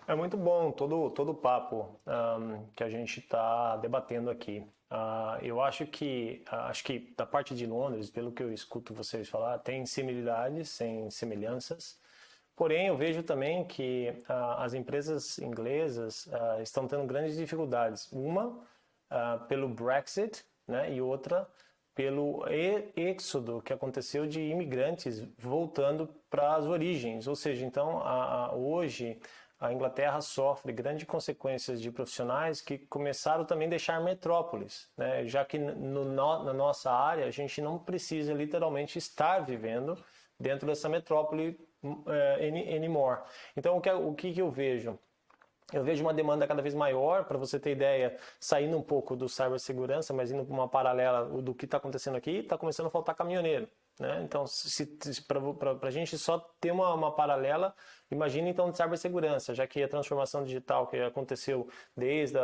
É muito bom todo o papo que a gente está debatendo aqui. Eu acho que da parte de Londres, pelo que eu escuto vocês falar, tem similaridades, tem semelhanças. Porém, eu vejo também que as empresas inglesas estão tendo grandes dificuldades. Uma pelo Brexit, né, e outra pelo êxodo que aconteceu de imigrantes voltando para as origens. Ou seja, então, hoje a Inglaterra sofre grandes consequências de profissionais que começaram também a deixar metrópoles, né? Já que na nossa área a gente não precisa literalmente estar vivendo dentro dessa metrópole anymore. Então, o que eu vejo? Eu vejo uma demanda cada vez maior, para você ter ideia, saindo um pouco do cibersegurança, mas indo para uma paralela do que está acontecendo aqui, está começando a faltar caminhoneiro. Né? Então, para a gente só ter uma paralela, imagine então de cibersegurança, já que a transformação digital que aconteceu desde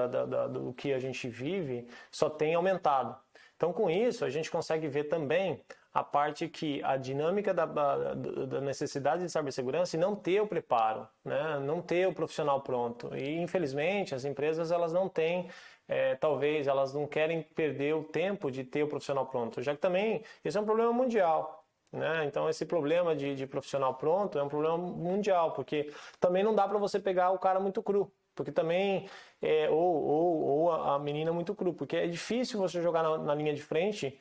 do que a gente vive só tem aumentado. Então, com isso, a gente consegue ver também a parte que a dinâmica da necessidade de cibersegurança e não ter o preparo, né? Não ter o profissional pronto. E, infelizmente, as empresas elas não têm, talvez, elas não querem perder o tempo de ter o profissional pronto, já que também isso é um problema mundial. Né? Então, esse problema de profissional pronto é um problema mundial, porque também não dá para você pegar o cara muito cru. Porque também, ou a menina muito cru, porque é difícil você jogar na linha de frente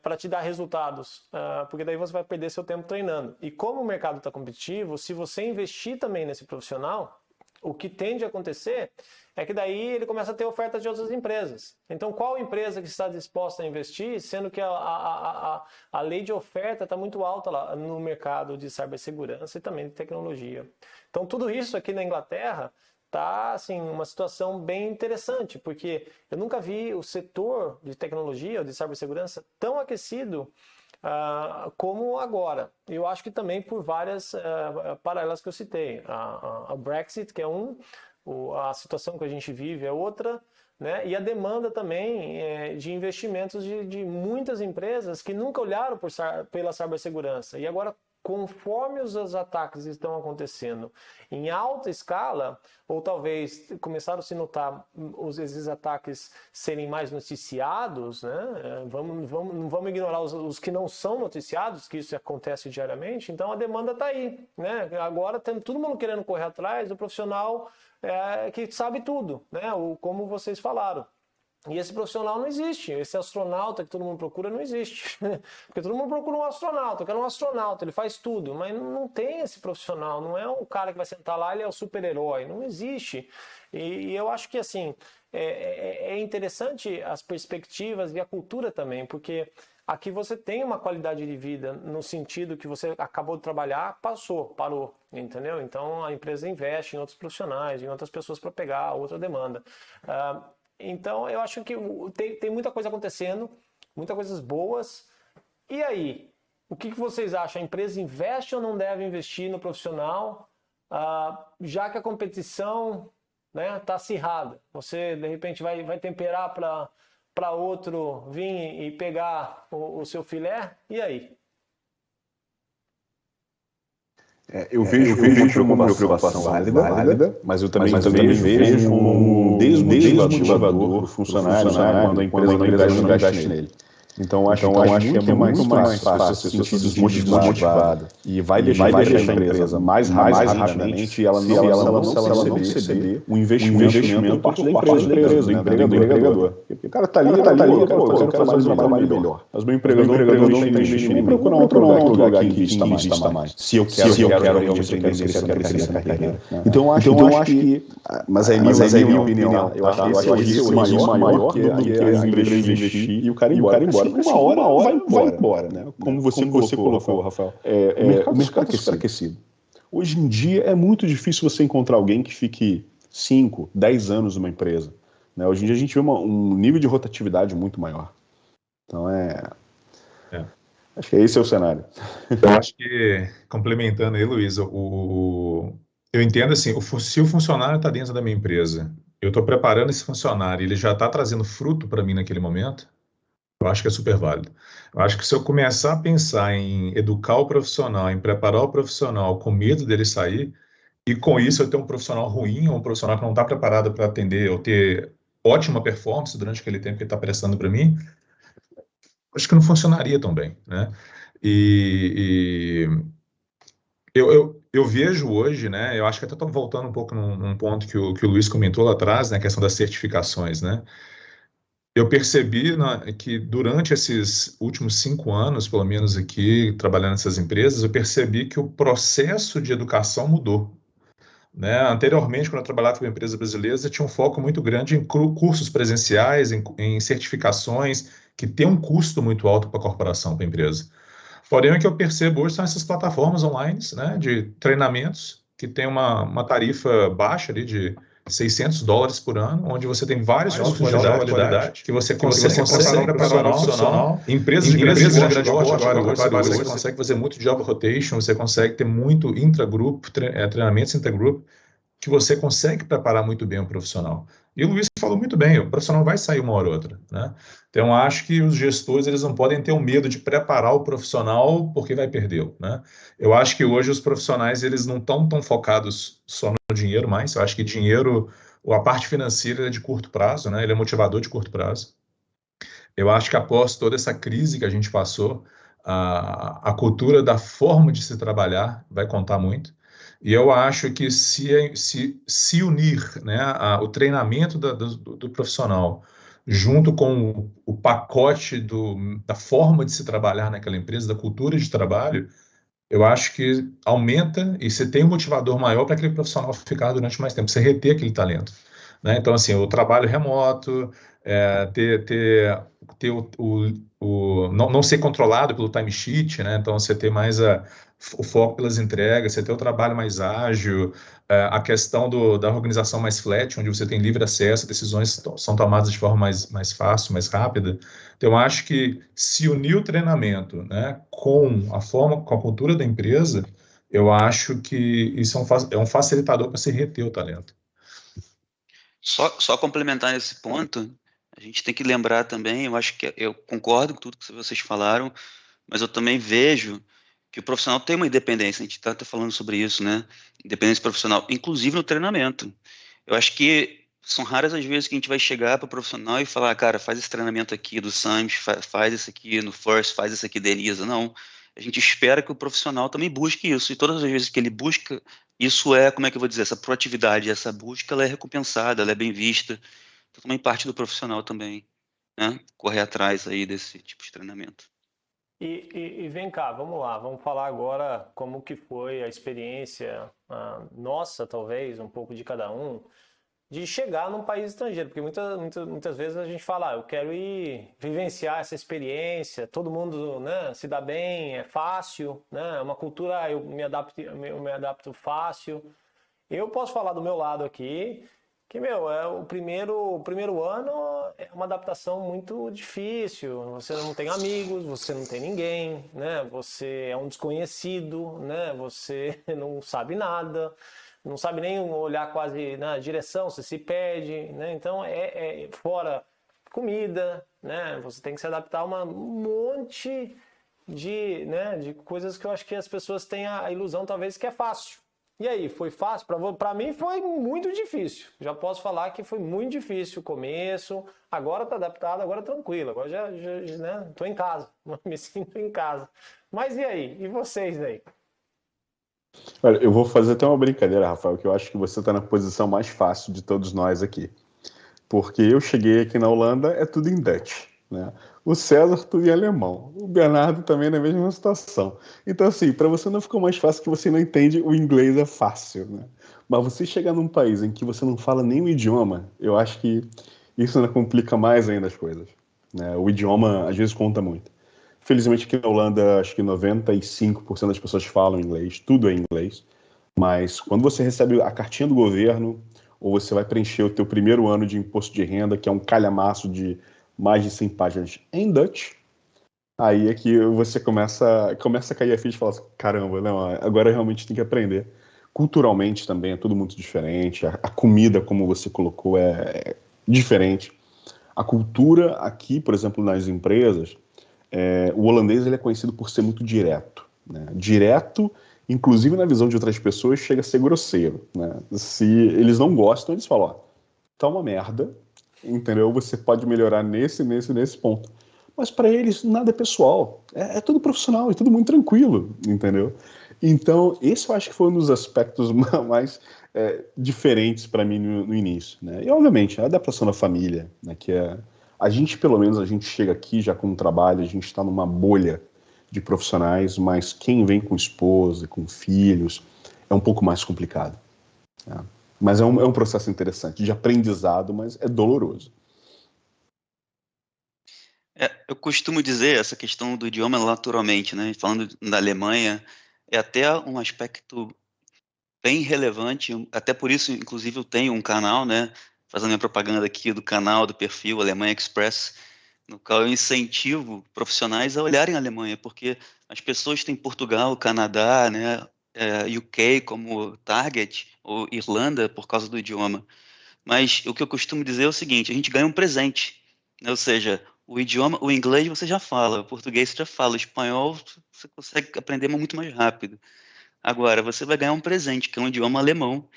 para te dar resultados, porque daí você vai perder seu tempo treinando. E como o mercado está competitivo, se você investir também nesse profissional, o que tende a acontecer é que daí ele começa a ter ofertas de outras empresas. Então, qual empresa que está disposta a investir, sendo que a lei de oferta está muito alta lá no mercado de cibersegurança e também de tecnologia. Então, tudo isso aqui na Inglaterra tá assim uma situação bem interessante, porque eu nunca vi o setor de tecnologia ou de cibersegurança tão aquecido como agora. Eu acho que também por várias paralelas que eu citei. A Brexit, que é a situação que a gente vive é outra, né? E a demanda também de investimentos de muitas empresas que nunca olharam pela cibersegurança. E agora, conforme os ataques estão acontecendo em alta escala, ou talvez começaram a se notar esses ataques serem mais noticiados, né? Não vamos ignorar os que não são noticiados, que isso acontece diariamente, então a demanda está aí. Né? Agora tem todo mundo querendo correr atrás do profissional que sabe tudo, né? Como vocês falaram. E esse profissional não existe, esse astronauta que todo mundo procura não existe. Porque todo mundo procura um astronauta, eu quero um astronauta, ele faz tudo, mas não tem esse profissional, não é um cara que vai sentar lá, ele é o super-herói, não existe. E eu acho que assim, é interessante as perspectivas e a cultura também, porque aqui você tem uma qualidade de vida no sentido que você acabou de trabalhar, parou, entendeu? Então a empresa investe em outros profissionais, em outras pessoas para pegar outra demanda. Então, eu acho que tem muita coisa acontecendo, muitas coisas boas. E aí? O que vocês acham? A empresa investe ou não deve investir no profissional, já que a competição está acirrada? Você, de repente, vai temperar para outro vir e pegar o seu filé? E aí? Eu vejo como uma preocupação válida, mas eu também vejo como um desmotivador para o funcionário, quando a empresa não investe nele. Então, acho que é muito mais fácil se sentir desmotivado e vai deixar a empresa mais rapidamente se ela não receber um investimento por parte da empresa, do empregador. Porque o cara está ali, eu quero fazer um trabalho melhor. Mas meu empregador não está investindo, vou procurar um outro lugar que invista mais. Se eu quero realmente crescer essa carreira. Então, eu acho que... Mas é minha opinião. Eu acho que esse é o risco maior que a empresa investir e o cara ir embora. Uma hora vai embora, né? Como você colocou, Rafael. O mercado está aquecido. Hoje em dia é muito difícil você encontrar alguém que fique 5, 10 anos numa empresa. Né? Hoje em dia a gente vê um nível de rotatividade muito maior. Então acho que esse é o cenário. Eu acho que, complementando aí, Luiz, eu entendo assim, se o funcionário está dentro da minha empresa, eu estou preparando esse funcionário, ele já está trazendo fruto para mim naquele momento, eu acho que é super válido. Eu acho que se eu começar a pensar em educar o profissional, em preparar o profissional com medo dele sair, e com isso eu ter um profissional ruim, ou um profissional que não está preparado para atender ou ter ótima performance durante aquele tempo que ele está prestando para mim, acho que não funcionaria tão bem, né? E eu vejo hoje, né? Eu acho que até estou voltando um pouco num ponto que o Luiz comentou lá atrás, né? A questão das certificações, né? Eu percebi, né, que durante esses últimos 5 anos, pelo menos aqui, trabalhando nessas empresas, eu percebi que o processo de educação mudou, né? Anteriormente, quando eu trabalhava com empresas brasileiras, eu tinha um foco muito grande em cursos presenciais, em certificações, que tem um custo muito alto para a corporação, para a empresa. Porém, o que eu percebo hoje são essas plataformas online, né, de treinamentos, que tem uma tarifa baixa ali de US$ 600 por ano, onde você tem vários cursos de alta qualidade que você consegue preparar um profissional. Empresas de grande porte agora, você consegue fazer muito job rotation, você consegue ter muito intragrupo, treinamentos intergrupo, que você consegue preparar muito bem um profissional. E o Luiz falou muito bem, o profissional vai sair uma hora ou outra, né? Então, acho que os gestores eles não podem ter o medo de preparar o profissional porque vai perdê-lo, né? Eu acho que hoje os profissionais eles não estão tão focados só no dinheiro mais. Eu acho que dinheiro, ou a parte financeira é de curto prazo, né? Ele é motivador de curto prazo. Eu acho que após toda essa crise que a gente passou, a cultura da forma de se trabalhar vai contar muito. E eu acho que se unir, né, o treinamento do profissional junto com o pacote da forma de se trabalhar naquela empresa, da cultura de trabalho, eu acho que aumenta e você tem um motivador maior para aquele profissional ficar durante mais tempo, você reter aquele talento, né? Então, assim, o trabalho remoto, ter não ser controlado pelo timesheet, né? Então, você ter mais o foco pelas entregas, você ter o trabalho mais ágil, a questão da organização mais flat, onde você tem livre acesso, decisões são tomadas de forma mais fácil, mais rápida. Então, eu acho que se unir o treinamento, né, com a forma, com a cultura da empresa, eu acho que isso é um facilitador para se reter o talento. Só complementar nesse ponto, a gente tem que lembrar também, eu acho que eu concordo com tudo que vocês falaram, mas eu também vejo que o profissional tem uma independência, a gente está até falando sobre isso, né? Independência profissional, inclusive no treinamento. Eu acho que são raras as vezes que a gente vai chegar para o profissional e falar, cara, faz esse treinamento aqui do Sams, faz esse aqui no First, faz esse aqui da Elisa. Não. A gente espera que o profissional também busque isso. E todas as vezes que ele busca, isso é, como é que eu vou dizer, essa proatividade, essa busca, ela é recompensada, ela é bem vista. Então, também parte do profissional também, né? Correr atrás aí desse tipo de treinamento. E vem cá, vamos lá, vamos falar agora como que foi a experiência nossa, talvez, um pouco de cada um, de chegar num país estrangeiro, porque muitas vezes a gente fala, eu quero ir vivenciar essa experiência, todo mundo, né, se dá bem, é fácil, né, é uma cultura, eu me adapto fácil. Eu posso falar do meu lado aqui, que, é o primeiro ano é uma adaptação muito difícil. Você não tem amigos, você não tem ninguém, né? Você é um desconhecido, né? Você não sabe nada, não sabe nem olhar quase na direção, você se perde, né? Então, fora comida, né? Você tem que se adaptar a um monte de coisas que eu acho que as pessoas têm a ilusão, talvez, que é fácil. E aí, foi fácil? Para mim foi muito difícil. Já posso falar que foi muito difícil o começo. Agora tá adaptado, agora tranquilo. Agora já né, tô em casa, me sinto em casa. Mas e aí? E vocês aí? Olha, eu vou fazer até uma brincadeira, Rafael, que eu acho que você está na posição mais fácil de todos nós aqui. Porque eu cheguei aqui na Holanda, é tudo em Dutch, né? O César, tudo em alemão. O Bernardo também na mesma situação. Então, assim, para você não ficou mais fácil que você não entende, o inglês é fácil, né? Mas você chegar num país em que você não fala nem o idioma, eu acho que isso ainda complica mais ainda as coisas, né? O idioma, às vezes, conta muito. Felizmente, aqui na Holanda, acho que 95% das pessoas falam inglês, tudo é inglês. Mas quando você recebe a cartinha do governo, ou você vai preencher o teu primeiro ano de imposto de renda, que é um calhamaço de mais de 100 páginas em Dutch, aí é que você começa a cair a ficha e fala assim, caramba, não, agora realmente tem que aprender. Culturalmente também é tudo muito diferente, a comida, como você colocou, é diferente. A cultura aqui, por exemplo, nas empresas, o holandês ele é conhecido por ser muito direto, né? Direto inclusive na visão de outras pessoas, chega a ser grosseiro, né? Se eles não gostam, eles falam, ó, tá uma merda, entendeu? Você pode melhorar nesse ponto. Mas para eles nada é pessoal, é tudo profissional, é tudo muito tranquilo, entendeu? Então esse eu acho que foi um dos aspectos mais diferentes para mim no início, né? E obviamente a adaptação da família, né? Que a gente pelo menos a gente chega aqui já com um trabalho, a gente está numa bolha de profissionais, mas quem vem com esposa, com filhos, é um pouco mais complicado. Né? Mas é um processo interessante, de aprendizado, mas é doloroso. Eu costumo dizer essa questão do idioma naturalmente, né? Falando da Alemanha, é até um aspecto bem relevante, até por isso, inclusive, eu tenho um canal, né? Fazendo minha propaganda aqui do canal, do perfil Alemanha Express, no qual eu incentivo profissionais a olharem a Alemanha, porque as pessoas têm Portugal, Canadá, né? UK como target, ou Irlanda por causa do idioma. Mas o que eu costumo dizer é o seguinte: a gente ganha um presente, né? Ou seja, o idioma, o inglês você já fala, o português você já fala, o espanhol você consegue aprender muito mais rápido. Agora, você vai ganhar um presente, que é um idioma alemão,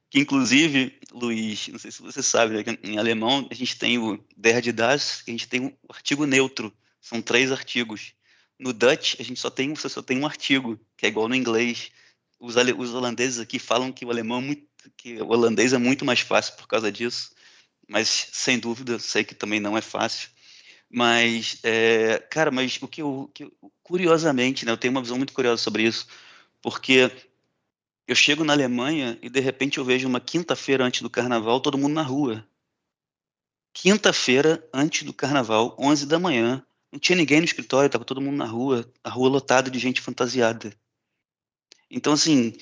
que inclusive, Luiz, não sei se você sabe, né, que em alemão a gente tem o der de das, a gente tem o artigo neutro, são 3 artigos. No Dutch, você só tem um artigo, que é igual no inglês. Os holandeses aqui falam que o alemão que o holandês é muito mais fácil por causa disso, mas sem dúvida, sei que também não é fácil. Mas, cara, mas curiosamente, né, eu tenho uma visão muito curiosa sobre isso, porque eu chego na Alemanha e de repente eu vejo uma quinta-feira antes do carnaval, todo mundo na rua. Quinta-feira antes do carnaval, 11 da manhã, não tinha ninguém no escritório, estava todo mundo na rua, a rua lotada de gente fantasiada. Então, assim,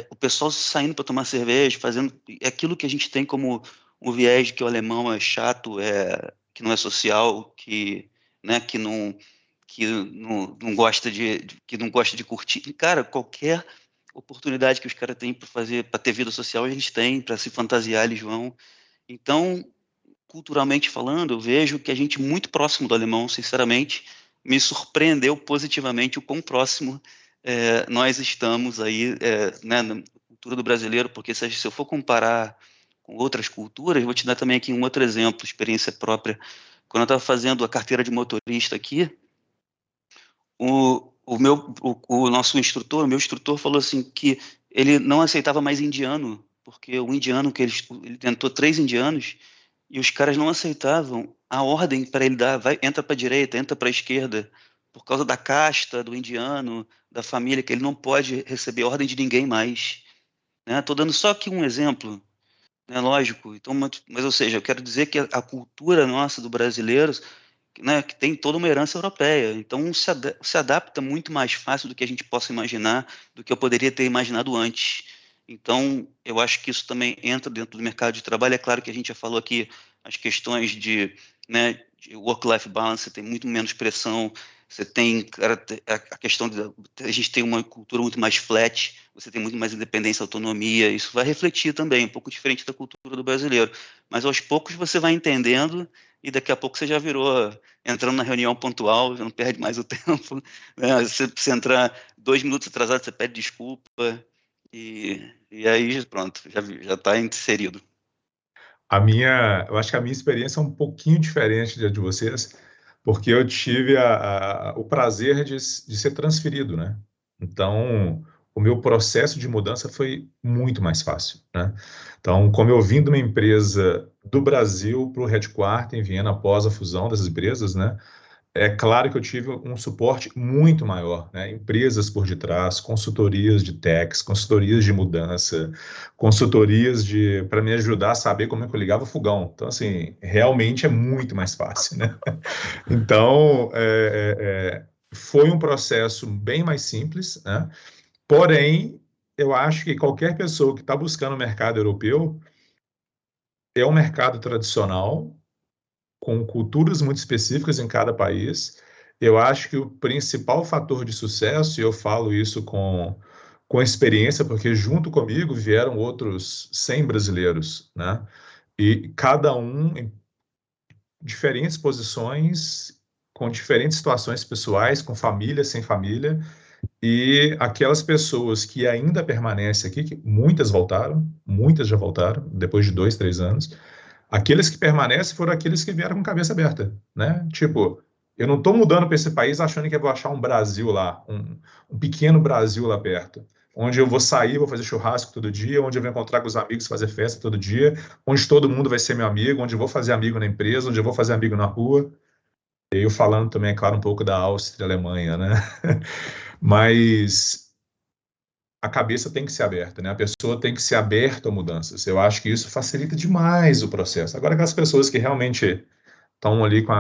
o pessoal saindo para tomar cerveja, fazendo aquilo que a gente tem como um viés de que o alemão é chato, que não é social, né, que não gosta que não gosta de curtir. Cara, qualquer oportunidade que os caras têm para ter vida social, a gente tem, para se fantasiar, eles vão. Então, culturalmente falando, eu vejo que a gente muito próximo do alemão, sinceramente, me surpreendeu positivamente o quão próximo nós estamos aí, né, na cultura do brasileiro, porque se eu for comparar com outras culturas, vou te dar também aqui um outro exemplo, experiência própria. Quando eu estava fazendo a carteira de motorista aqui, o nosso instrutor, o meu instrutor falou assim que ele não aceitava mais indiano, porque o indiano ele tentou 3 indianos e os caras não aceitavam a ordem para ele dar, entra para a direita, entra para a esquerda, por causa da casta do indiano, da família, que ele não pode receber ordem de ninguém mais. Né? Estou dando só aqui um exemplo, né? Lógico. Então, mas, ou seja, eu quero dizer que a cultura nossa do brasileiro, né, que tem toda uma herança europeia, então se adapta muito mais fácil do que a gente possa imaginar, do que eu poderia ter imaginado antes. Então, eu acho que isso também entra dentro do mercado de trabalho. É claro que a gente já falou aqui as questões né, de work-life balance, tem muito menos pressão, você tem, cara, a questão a gente tem uma cultura muito mais flat, você tem muito mais independência, autonomia, isso vai refletir também, um pouco diferente da cultura do brasileiro. Mas aos poucos você vai entendendo e daqui a pouco você já virou entrando na reunião pontual, já não perde mais o tempo. Né? Se entrar 2 minutos atrasado, você pede desculpa. E aí, pronto, já está inserido. Eu acho que a minha experiência é um pouquinho diferente da de vocês, porque eu tive o prazer de ser transferido, né? Então, o meu processo de mudança foi muito mais fácil, né? Então, como eu vim de uma empresa do Brasil para o headquarter em Viena após a fusão das empresas, né? É claro que eu tive um suporte muito maior, né? Empresas por detrás, consultorias de techs, consultorias de mudança, consultorias para me ajudar a saber como é que eu ligava o fogão. Então, assim, realmente é muito mais fácil, né? Então, foi um processo bem mais simples, né? Porém, eu acho que qualquer pessoa que está buscando o mercado europeu é um mercado tradicional, com culturas muito específicas em cada país. Eu acho que o principal fator de sucesso, e eu falo isso com experiência, porque junto comigo vieram outros 100 brasileiros, né? E cada um em diferentes posições, com diferentes situações pessoais, com família, sem família, E aquelas pessoas que ainda permanecem aqui, que muitas já voltaram, depois de 2, 3 anos, aqueles que permanecem foram aqueles que vieram com cabeça aberta, né? Tipo, eu não estou mudando para esse país achando que eu vou achar um Brasil lá, um pequeno Brasil lá perto, onde eu vou sair, vou fazer churrasco todo dia, onde eu vou encontrar com os amigos, fazer festa todo dia, onde todo mundo vai ser meu amigo, onde eu vou fazer amigo na empresa, onde eu vou fazer amigo na rua. E eu falando também, é claro, um pouco da Áustria, Alemanha, né? Mas a cabeça tem que ser aberta, né? A pessoa tem que ser aberta a mudanças. Eu acho que isso facilita demais o processo. Agora, aquelas pessoas que realmente estão ali com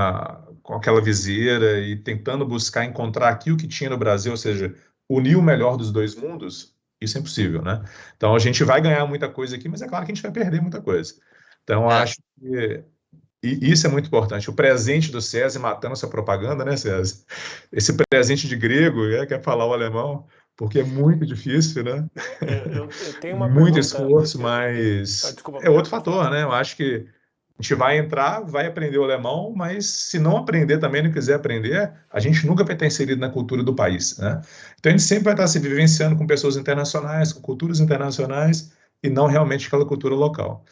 aquela viseira e tentando buscar encontrar aquilo que tinha no Brasil, ou seja, unir o melhor dos dois mundos, isso é impossível, né? Então, a gente vai ganhar muita coisa aqui, mas é claro que a gente vai perder muita coisa. Então, eu É, acho que isso é muito importante. O presente do César matando essa propaganda, né, César? Esse presente de grego, quer falar o alemão, porque é muito difícil, né? Eu tenho uma Muito pergunta. esforço, mas Desculpa, é outro pode fator, falar. né? Eu acho que a gente vai entrar, vai aprender o alemão, mas se não aprender também, não quiser aprender, a gente nunca vai estar inserido na cultura do país, né? Então a gente sempre vai estar se vivenciando com pessoas internacionais, com culturas internacionais, e não realmente aquela cultura local.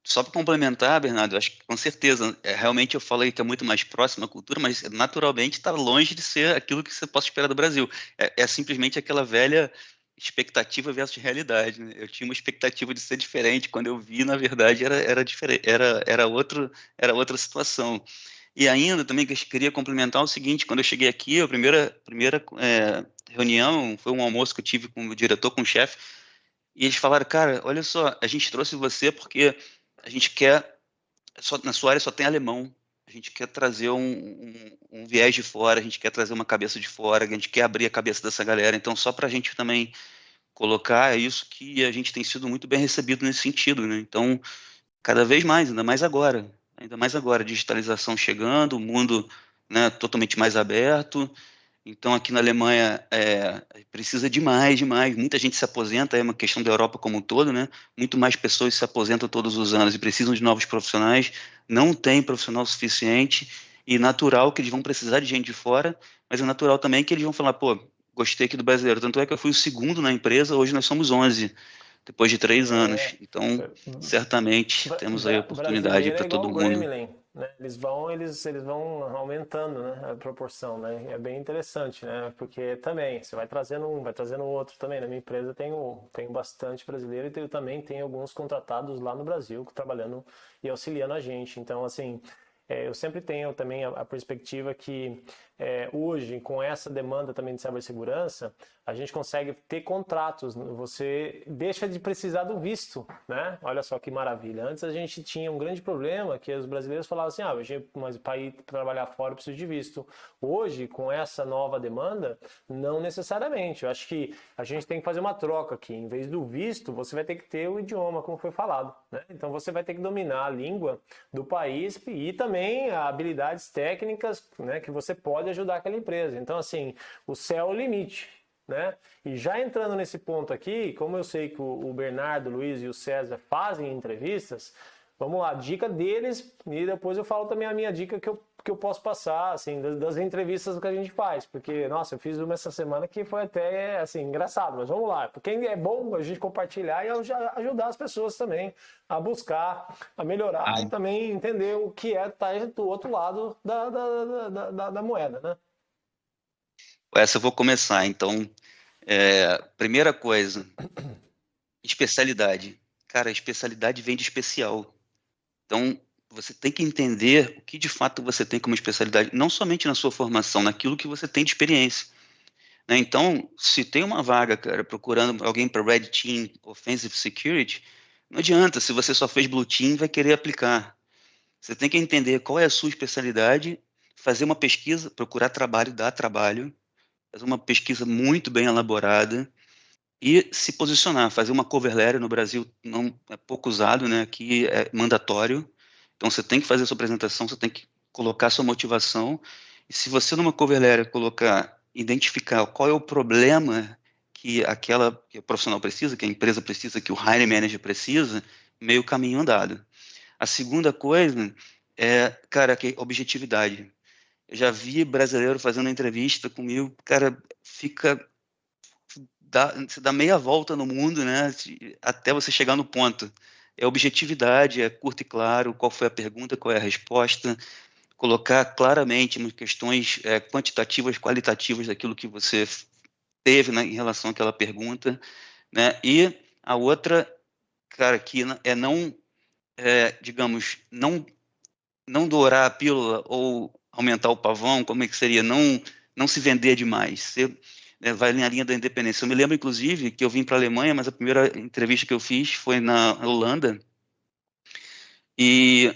só para complementar, Bernardo, eu acho que com certeza, realmente eu falei que é muito mais próximo à cultura, mas naturalmente está longe de ser aquilo que você possa esperar do Brasil. É simplesmente aquela velha expectativa versus realidade, né? Eu tinha uma expectativa de ser diferente, quando eu vi, na verdade, era diferente, era outra situação. E ainda também que eu queria complementar o seguinte, quando eu cheguei aqui, a primeira reunião foi um almoço que eu tive com o diretor, com o chefe, e eles falaram, cara, olha só, a gente trouxe você porque a gente quer, na sua área só tem alemão, a gente quer trazer um viés de fora, a gente quer trazer uma cabeça de fora, a gente quer abrir a cabeça dessa galera, então só para a gente também colocar, é isso que a gente tem sido muito bem recebido nesse sentido, né? Então, cada vez mais, ainda mais agora, digitalização chegando, o mundo, né, totalmente mais aberto, então, aqui na Alemanha, precisa demais, demais. Muita gente se aposenta, é uma questão da Europa como um todo, né? Muito mais pessoas se aposentam todos os anos e precisam de novos profissionais. Não tem profissional suficiente e natural que eles vão precisar de gente de fora, mas é natural também que eles vão falar, pô, gostei aqui do brasileiro. Tanto é que eu fui o segundo na empresa, hoje nós somos 11, depois de 3 anos. É, Então, certamente temos aí oportunidade brasileiro é para igual todo o mundo. Gremlin, né? Eles vão aumentando, né, a proporção, né? É bem interessante, né? Porque também você vai trazendo um, vai trazendo outro também. Na minha empresa tenho bastante brasileiro e também tenho alguns contratados lá no Brasil trabalhando e auxiliando a gente. Então, assim, eu sempre tenho também a perspectiva que hoje, com essa demanda também de cibersegurança, a gente consegue ter contratos. Você deixa de precisar do visto, né? Olha só que maravilha. Antes a gente tinha um grande problema que os brasileiros falavam assim, mas para ir trabalhar fora eu preciso de visto. Hoje, com essa nova demanda, não necessariamente. Eu acho que a gente tem que fazer uma troca aqui. Em vez do visto, você vai ter que ter o idioma, como foi falado, né? Então você vai ter que dominar a língua do país e também habilidades técnicas, né, que você pode ajudar aquela empresa. Então, assim, o céu é o limite. Né? E já entrando nesse ponto aqui, como eu sei que o Bernardo, o Luiz e o César fazem entrevistas, vamos lá, dica deles e depois eu falo também a minha dica que eu posso passar, assim, das entrevistas que a gente faz, porque, nossa, eu fiz uma essa semana que foi até, assim, engraçado, mas vamos lá, porque é bom a gente compartilhar e ajudar as pessoas também a buscar, a melhorar e também entender o que é estar do outro lado da moeda, né? Essa eu vou começar, então. Primeira coisa, especialidade. Cara, a especialidade vem de especial. Então, você tem que entender o que de fato você tem como especialidade, não somente na sua formação, naquilo que você tem de experiência, né? Então, se tem uma vaga, cara, procurando alguém para Red Team, Offensive Security, não adianta, se você só fez Blue Team, vai querer aplicar. Você tem que entender qual é a sua especialidade, fazer uma pesquisa, procurar trabalho, dar trabalho, fazer uma pesquisa muito bem elaborada, e se posicionar, fazer uma cover letter no Brasil não é pouco usado, né? Aqui é mandatório. Então você tem que fazer a sua apresentação, você tem que colocar a sua motivação. E se você numa cover letter colocar, identificar qual é o problema que o profissional precisa, que a empresa precisa, que o hiring manager precisa, meio caminho andado. A segunda coisa é, cara, que é objetividade. Eu já vi brasileiro fazendo entrevista comigo, cara, você dá meia volta no mundo, né, até você chegar no ponto. É objetividade, é curto e claro, qual foi a pergunta, qual é a resposta, colocar claramente questões quantitativas, qualitativas daquilo que você teve, né, em relação àquela pergunta, né, e a outra, cara, que é não, digamos, não dourar a pílula ou aumentar o pavão, como é que seria? Não se vender demais. Você, vai na linha da independência. Eu me lembro, inclusive, que eu vim para a Alemanha, mas a primeira entrevista que eu fiz foi na Holanda, e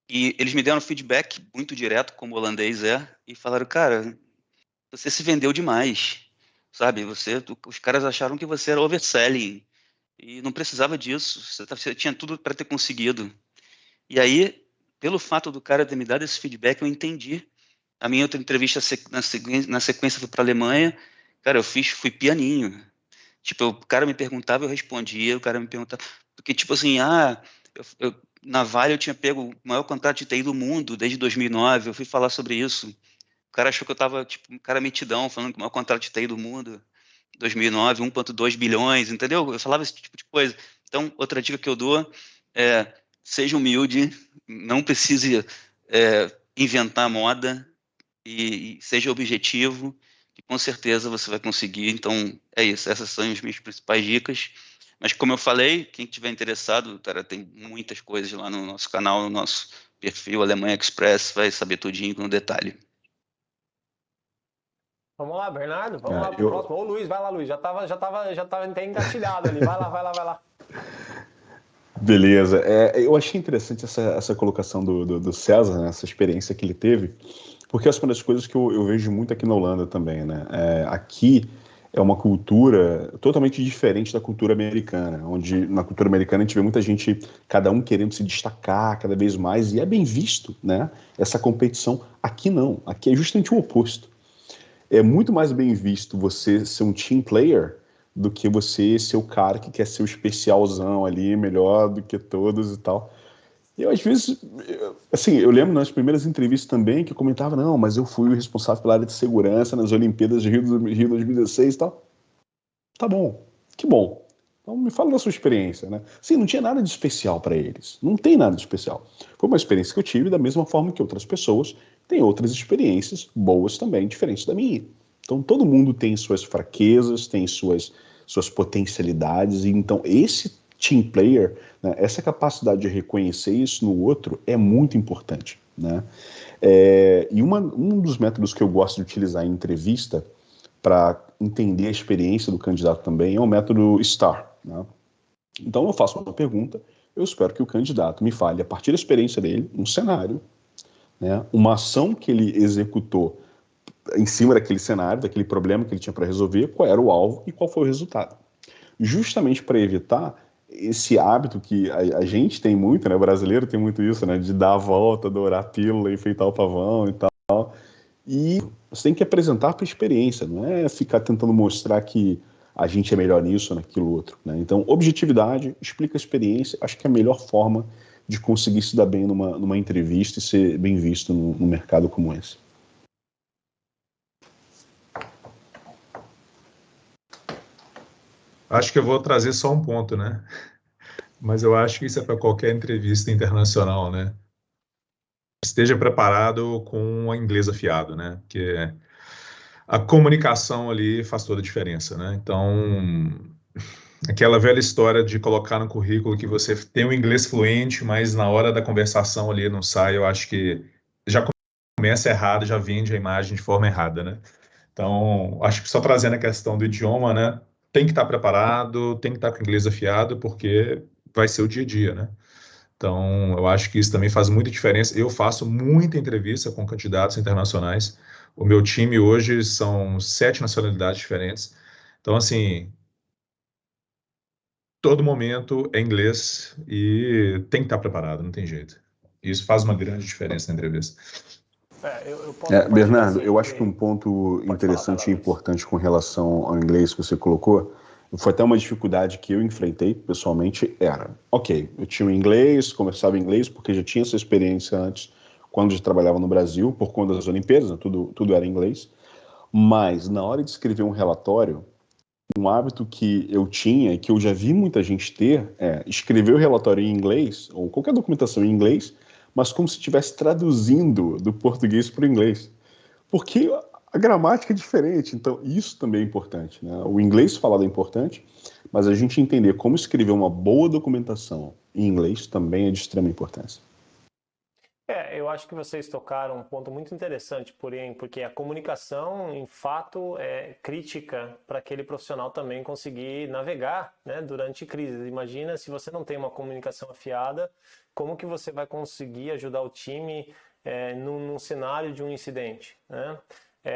eles me deram feedback muito direto, como o holandês e falaram, cara, você se vendeu demais, sabe? Os caras acharam que você era overselling, e não precisava disso, você tinha tudo para ter conseguido. E aí, pelo fato do cara ter me dado esse feedback, eu entendi. A minha outra entrevista na sequência foi para a Alemanha, cara, fui pianinho. Tipo, o cara me perguntava, eu respondia, o cara me perguntava, porque tipo assim, na Vale eu tinha pego o maior contrato de TI do mundo desde 2009, eu fui falar sobre isso. O cara achou que eu tava, tipo, um cara metidão, falando que o maior contrato de TI do mundo, 2009, 1,2 bilhões, entendeu? Eu falava esse tipo de coisa. Então, outra dica que eu dou é, seja humilde, não precise inventar moda e seja objetivo, que com certeza você vai conseguir. Então, é isso. Essas são as minhas principais dicas. Mas, como eu falei, quem tiver interessado, cara, tem muitas coisas lá no nosso canal, no nosso perfil Alemanha Express, vai saber tudinho no detalhe. Vamos lá, Bernardo, vamos lá pro próximo. Ô, Luiz, vai lá, Luiz. Já tava até engatilhado ali. Vai lá. Beleza. Eu achei interessante essa colocação do César, né, essa experiência que ele teve, porque essa é uma das coisas que eu vejo muito aqui na Holanda também, né? Aqui é uma cultura totalmente diferente da cultura americana, onde na cultura americana a gente vê muita gente, cada um querendo se destacar cada vez mais, e é bem visto, né? Essa competição. Aqui não, aqui é justamente o oposto. É muito mais bem visto você ser um team player do que você ser o cara que quer ser o especialzão ali, melhor do que todos e tal. E eu, às vezes, assim, eu lembro nas primeiras entrevistas também que eu comentava, não, mas eu fui o responsável pela área de segurança nas Olimpíadas de Rio 2016 e tal. Tá bom, que bom. Então me fala da sua experiência, né? Sim, não tinha nada de especial para eles. Não tem nada de especial. Foi uma experiência que eu tive da mesma forma que outras pessoas têm outras experiências boas também, diferentes da minha. Então todo mundo tem suas fraquezas, tem suas potencialidades, e então esse team player, né, essa capacidade de reconhecer isso no outro é muito importante, né? E um dos métodos que eu gosto de utilizar em entrevista para entender a experiência do candidato também é o método STAR, né? Então eu faço uma pergunta, eu espero que o candidato me fale, a partir da experiência dele, um cenário, né, uma ação que ele executou em cima daquele cenário, daquele problema que ele tinha para resolver, qual era o alvo e qual foi o resultado. Justamente para evitar esse hábito que a gente tem muito, né, o brasileiro tem muito isso, né, de dar a volta, dourar a pílula, enfeitar o pavão e tal. E você tem que apresentar para a experiência, não é ficar tentando mostrar que a gente é melhor nisso ou naquilo outro, né? Então, objetividade, explica a experiência, acho que é a melhor forma de conseguir se dar bem numa entrevista e ser bem visto num mercado como esse. Acho que eu vou trazer só um ponto, né? Mas eu acho que isso é para qualquer entrevista internacional, né? Esteja preparado com o inglês afiado, né? Porque a comunicação ali faz toda a diferença, né? Então, aquela velha história de colocar no currículo que você tem o inglês fluente, mas na hora da conversação ali não sai, eu acho que já começa errado, já vende a imagem de forma errada, né? Então, acho que só trazendo a questão do idioma, né? Tem que estar preparado, tem que estar com o inglês afiado, porque vai ser o dia a dia, né? Então, eu acho que isso também faz muita diferença. Eu faço muita entrevista com candidatos internacionais. O meu time hoje são 7 nacionalidades diferentes. Então, assim, todo momento é inglês e tem que estar preparado, não tem jeito. Isso faz uma grande diferença na entrevista. Eu posso compartilhar Bernardo, assim, eu acho que um ponto interessante e Luiz. importante com relação ao inglês que você colocou, foi até uma dificuldade que eu enfrentei pessoalmente, ok, eu tinha o inglês, conversava inglês porque já tinha essa experiência antes com quando já trabalhava no Brasil, por conta das Olimpíadas, né, tudo era em inglês. Mas, na hora de escrever um relatório, um hábito que eu tinha e que eu já vi muita gente ter é escrever o relatório em inglês, ou qualquer documentação em inglês, mas como se estivesse traduzindo do português para o inglês. Porque a gramática é diferente, então isso também é importante, né? O inglês falado é importante, mas a gente entender como escrever uma boa documentação em inglês também é de extrema importância. Eu acho que vocês tocaram um ponto muito interessante, porém, porque a comunicação, em fato, é crítica para aquele profissional também conseguir navegar, né, durante crises. Imagina se você não tem uma comunicação afiada, como que você vai conseguir ajudar o time num cenário de um incidente, né?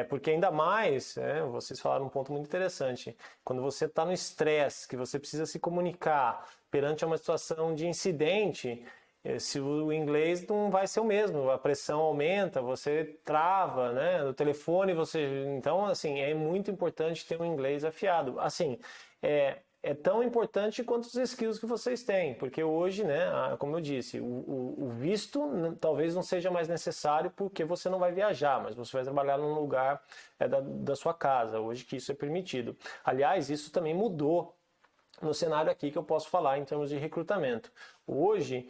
Porque ainda mais, vocês falaram um ponto muito interessante, quando você está no estresse, que você precisa se comunicar perante uma situação de incidente, se o inglês não vai ser o mesmo, a pressão aumenta, você trava, né? No telefone você... Então, assim, é muito importante ter um inglês afiado. Assim, é tão importante quanto os skills que vocês têm, porque hoje, né, como eu disse, o visto talvez não seja mais necessário porque você não vai viajar, mas você vai trabalhar num lugar da sua casa, hoje que isso é permitido. Aliás, isso também mudou no cenário aqui que eu posso falar em termos de recrutamento. Hoje,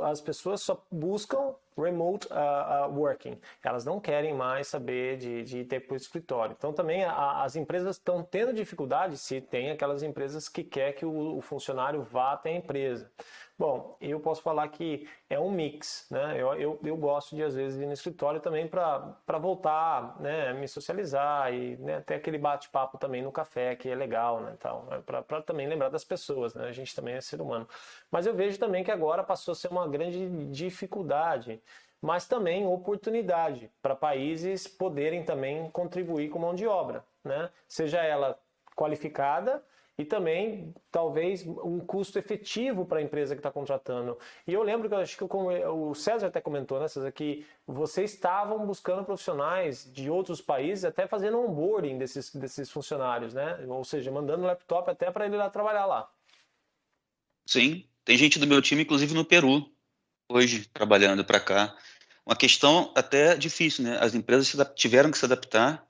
as pessoas só buscam remote working. Elas não querem mais saber de ter para o escritório. Então, também as empresas estão tendo dificuldade, se tem aquelas empresas que quer que o funcionário vá até a empresa. Bom, eu posso falar que é um mix, né? Eu gosto de, às vezes, ir no escritório também para voltar, né, me socializar e, né, ter aquele bate-papo também no café, que é legal, né? Então, para também lembrar das pessoas, né? A gente também é ser humano. Mas eu vejo também que agora passou a ser uma grande dificuldade, mas também oportunidade para países poderem também contribuir com mão de obra, né? Seja ela qualificada e também, talvez, um custo efetivo para a empresa que está contratando. E eu lembro que, acho que o César até comentou, né, César, que vocês estavam buscando profissionais de outros países, até fazendo onboarding desses funcionários, né? Ou seja, mandando o laptop até para ele ir lá trabalhar lá. Sim, tem gente do meu time, inclusive no Peru, hoje, trabalhando para cá. Uma questão até difícil, né? As empresas tiveram que se adaptar,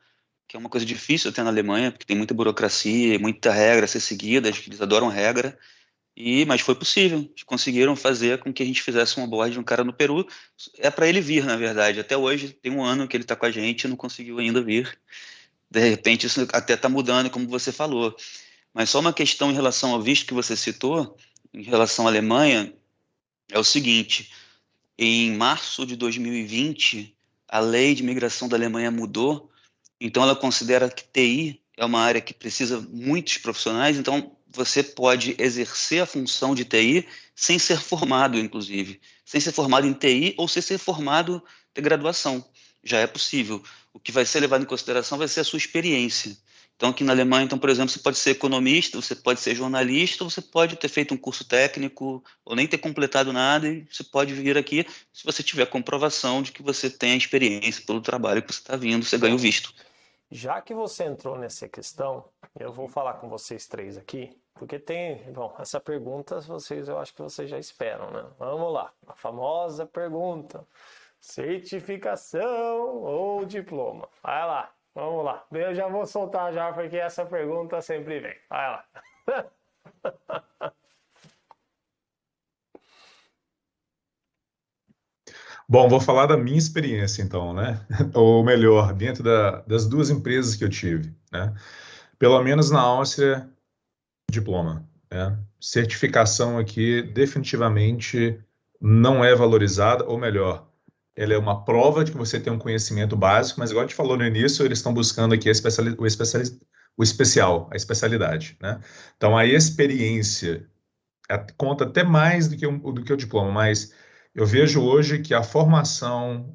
que é uma coisa difícil até na Alemanha, porque tem muita burocracia, muita regra a ser seguida, acho que eles adoram regra, mas foi possível. Eles conseguiram fazer com que a gente fizesse um onboard de um cara no Peru. É para ele vir, na verdade. Até hoje, tem um ano que ele está com a gente e não conseguiu ainda vir. De repente, isso até está mudando, como você falou. Mas só uma questão em relação ao visto que você citou, em relação à Alemanha, é o seguinte: em março de 2020, a lei de imigração da Alemanha mudou, então ela considera que TI é uma área que precisa muitos profissionais, então você pode exercer a função de TI sem ser formado, inclusive, sem ser formado em TI ou sem ser formado de graduação. Já é possível. O que vai ser levado em consideração vai ser a sua experiência. Então, aqui na Alemanha, então, por exemplo, você pode ser economista, você pode ser jornalista, você pode ter feito um curso técnico ou nem ter completado nada e você pode vir aqui se você tiver comprovação de que você tem a experiência pelo trabalho que você está vindo, você ganha o visto. Já que você entrou nessa questão, eu vou falar com vocês três aqui, porque essa pergunta eu acho que vocês já esperam, né? Vamos lá, a famosa pergunta: certificação ou diploma? Vai lá, vamos lá. Eu já vou soltar já, porque essa pergunta sempre vem. Vai lá. Bom, vou falar da minha experiência, então, né? Ou melhor, dentro das duas empresas que eu tive, né? Pelo menos na Áustria, diploma, né? Certificação aqui definitivamente não é valorizada, ou melhor, ela é uma prova de que você tem um conhecimento básico, mas igual a gente falou no início, eles estão buscando aqui o especial, a especialidade, né? Então, a experiência conta até mais do que o diploma, mas eu vejo hoje que a formação,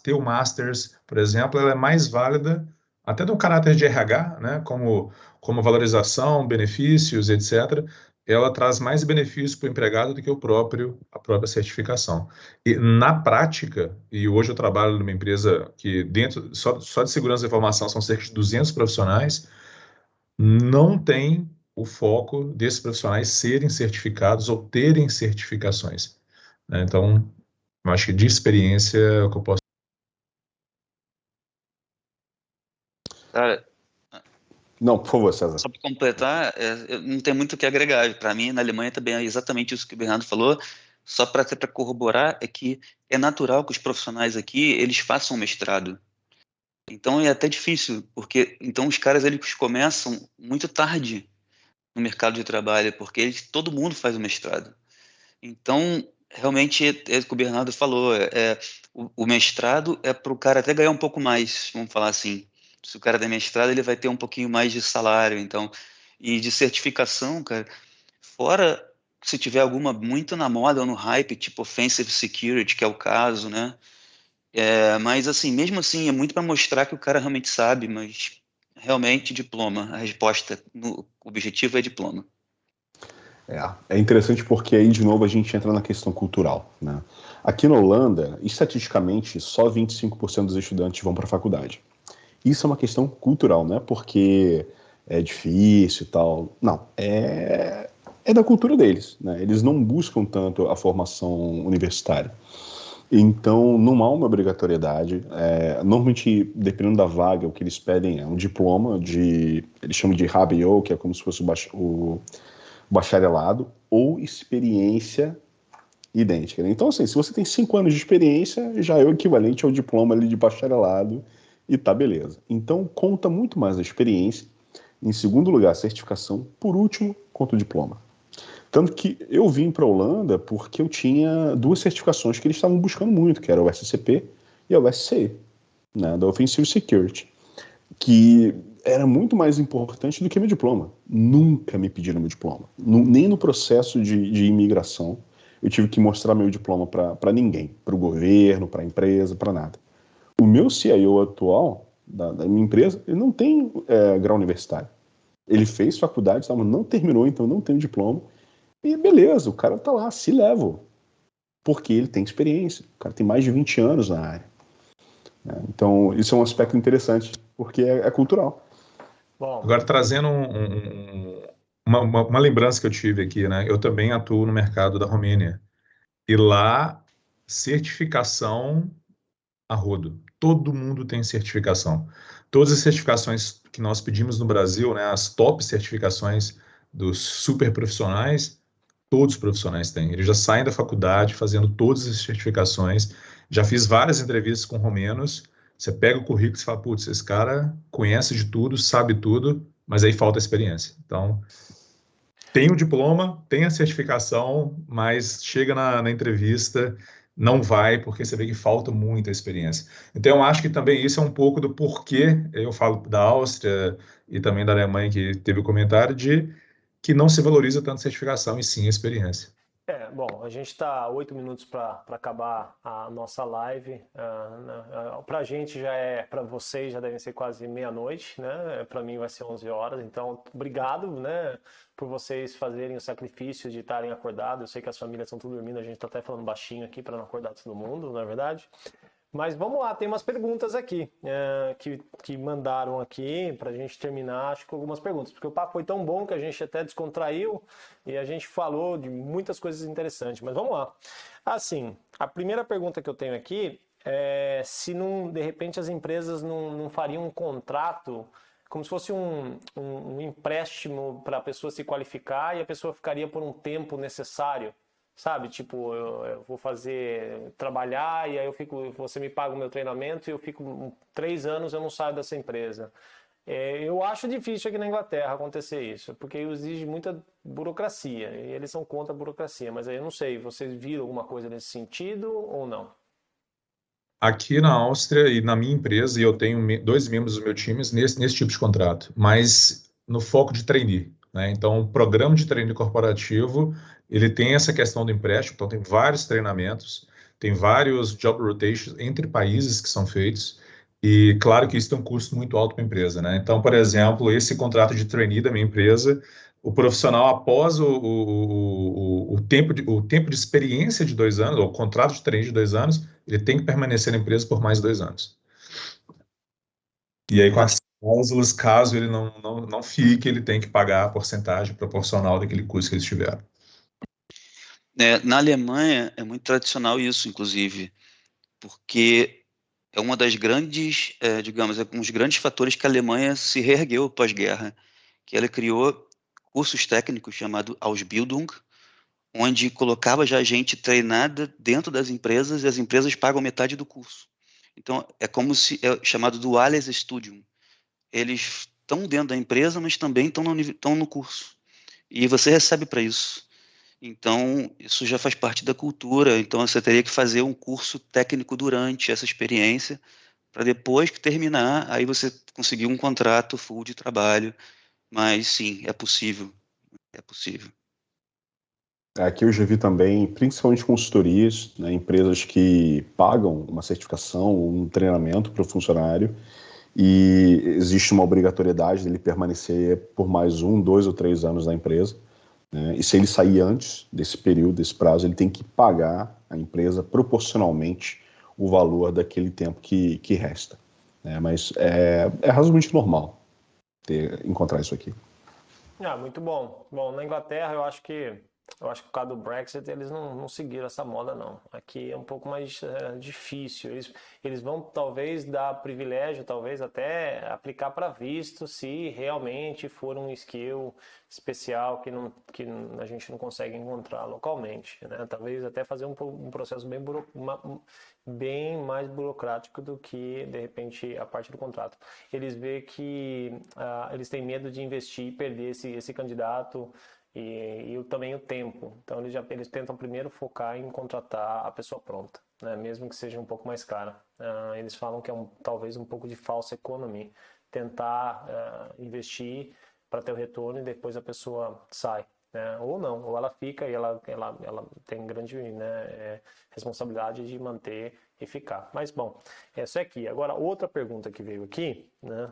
ter o Masters, por exemplo, ela é mais válida até do caráter de RH, né, como valorização, benefícios, etc. Ela traz mais benefícios para o empregado do que a própria certificação. E na prática, e hoje eu trabalho numa empresa que só de segurança da informação são cerca de 200 profissionais, não tem o foco desses profissionais serem certificados ou terem certificações, né? Então, Eu acho que de experiência é o que eu posso. Cara, Não, por favor, César. só para completar, eu não tem muito o que agregar. Para mim, na Alemanha também é exatamente isso que o Bernardo falou. Só para corroborar, é que é natural que os profissionais aqui eles façam mestrado. Então é até difícil, porque então os caras eles começam muito tarde no mercado de trabalho, porque todo mundo faz o mestrado. Então, realmente, é o que o Bernardo falou, o mestrado é para o cara até ganhar um pouco mais, vamos falar assim. Se o cara der mestrado, ele vai ter um pouquinho mais de salário, então, e de certificação, cara, fora se tiver alguma muito na moda ou no hype, tipo Offensive Security, que é o caso, né? Mas, assim, mesmo assim, é muito para mostrar que o cara realmente sabe, mas realmente diploma, a resposta, o objetivo é diploma. É interessante porque aí, de novo, a gente entra na questão cultural, né? Aqui na Holanda, estatisticamente, só 25% dos estudantes vão para a faculdade. Isso é uma questão cultural, não é porque é difícil e tal. Não, é da cultura deles, né? Eles não buscam tanto a formação universitária. Então, não há uma obrigatoriedade. Normalmente, dependendo da vaga, o que eles pedem é um diploma eles chamam de HBO, que é como se fosse o bacharelado, ou experiência idêntica, né? Então, assim, se você tem 5 anos de experiência, já é o equivalente ao diploma ali de bacharelado e tá beleza. Então, conta muito mais a experiência. Em segundo lugar, a certificação. Por último, conta o diploma. Tanto que eu vim para a Holanda porque eu tinha 2 certificações que eles estavam buscando muito, que era o SCP e o SCE, né, da Offensive Security, que era muito mais importante do que meu diploma. Nunca me pediram meu diploma. Nem no processo de imigração eu tive que mostrar meu diploma para ninguém, para o governo, para a empresa, para nada. O meu CIO atual, da minha empresa, ele não tem grau universitário. Ele fez faculdade, mas não terminou, então não tem o diploma. E beleza, o cara tá lá, se leva. Porque ele tem experiência. O cara tem mais de 20 anos na área. Né? Então, isso é um aspecto interessante, porque é cultural. Bom, Agora, trazendo uma lembrança que eu tive aqui, né? Eu também atuo no mercado da Romênia. E lá, certificação a rodo. Todo mundo tem certificação. Todas as certificações que nós pedimos no Brasil, né? As top certificações dos super profissionais, todos os profissionais têm. Eles já saem da faculdade fazendo todas as certificações. Já fiz várias entrevistas com romenos. Você pega o currículo e fala, putz, esse cara conhece de tudo, sabe tudo, mas aí falta experiência. Então, tem o diploma, tem a certificação, mas chega na entrevista, não vai, porque você vê que falta muita experiência. Então, eu acho que também isso é um pouco do porquê, eu falo da Áustria e também da Alemanha, que teve o comentário de que não se valoriza tanto certificação e sim a experiência. bom, a gente está 8 minutos para acabar a nossa live. Para a gente já para vocês já devem ser quase meia-noite, né? Para mim vai ser 11 horas. Então, obrigado, né, por vocês fazerem o sacrifício de estarem acordados. Eu sei que as famílias estão tudo dormindo, a gente está até falando baixinho aqui para não acordar todo mundo, não é verdade? Mas vamos lá, tem umas perguntas aqui que mandaram aqui para a gente terminar, acho que algumas perguntas, porque o papo foi tão bom que a gente até descontraiu e a gente falou de muitas coisas interessantes, mas vamos lá. Assim, a primeira pergunta que eu tenho aqui é se não, de repente as empresas não fariam um contrato como se fosse um empréstimo para a pessoa se qualificar e a pessoa ficaria por um tempo necessário. Sabe, tipo, eu vou trabalhar e aí você me paga o meu treinamento e eu fico 3 anos eu não saio dessa empresa. Eu acho difícil aqui na Inglaterra acontecer isso, porque exige muita burocracia e eles são contra a burocracia, mas aí eu não sei, vocês viram alguma coisa nesse sentido ou não? Aqui na Áustria e na minha empresa, e eu tenho 2 membros do meu time nesse tipo de contrato, mas no foco de trainee, né? Então, o programa de trainee corporativo, ele tem essa questão do empréstimo, então tem vários treinamentos, tem vários job rotations entre países que são feitos, e claro que isso tem um custo muito alto para a empresa, né? Então, por exemplo, esse contrato de trainee da minha empresa, o profissional, após o tempo de experiência de 2 anos, ou o contrato de trainee de 2 anos, ele tem que permanecer na empresa por mais 2 anos. E aí, com as cláusulas, caso ele não fique, ele tem que pagar a porcentagem proporcional daquele custo que eles tiveram. Na Alemanha é muito tradicional isso, inclusive, porque é uma das grandes, digamos, é um dos grandes fatores que a Alemanha se reergueu pós-guerra, que ela criou cursos técnicos chamados Ausbildung, onde colocava já gente treinada dentro das empresas e as empresas pagam metade do curso. Então, é como se é chamado Duales Studium. Eles estão dentro da empresa, mas também estão no curso. E você recebe para isso. Então, isso já faz parte da cultura. Então, você teria que fazer um curso técnico durante essa experiência, para depois que terminar, aí você conseguir um contrato full de trabalho. Mas sim, é possível. É possível. Aqui eu já vi também, principalmente consultorias, né, empresas que pagam uma certificação, um treinamento para o funcionário, e existe uma obrigatoriedade dele permanecer por mais 1, 2 ou 3 anos na empresa, né, e se ele sair antes desse período, desse prazo, ele tem que pagar à empresa proporcionalmente o valor daquele tempo que resta. Né, mas é razoavelmente normal encontrar isso aqui. Muito bom. Bom, na Inglaterra eu acho que por causa do Brexit eles não seguiram essa moda não. Aqui é um pouco mais difícil. Eles vão talvez dar privilégio, talvez até aplicar para visto se realmente for um skill especial que a gente não consegue encontrar localmente, né? Talvez até fazer um processo bem mais burocrático do que de repente a parte do contrato. Eles veem que eles têm medo de investir e perder esse candidato e também o tempo. Então eles tentam primeiro focar em contratar a pessoa pronta, né? Mesmo que seja um pouco mais cara. Eles falam que é talvez um pouco de falsa economia. Tentar investir para ter o retorno e depois a pessoa sai. Né? Ou não, ou ela fica e ela tem grande, né, responsabilidade de manter e ficar. Mas bom, essa é aqui. Agora, outra pergunta que veio aqui, né,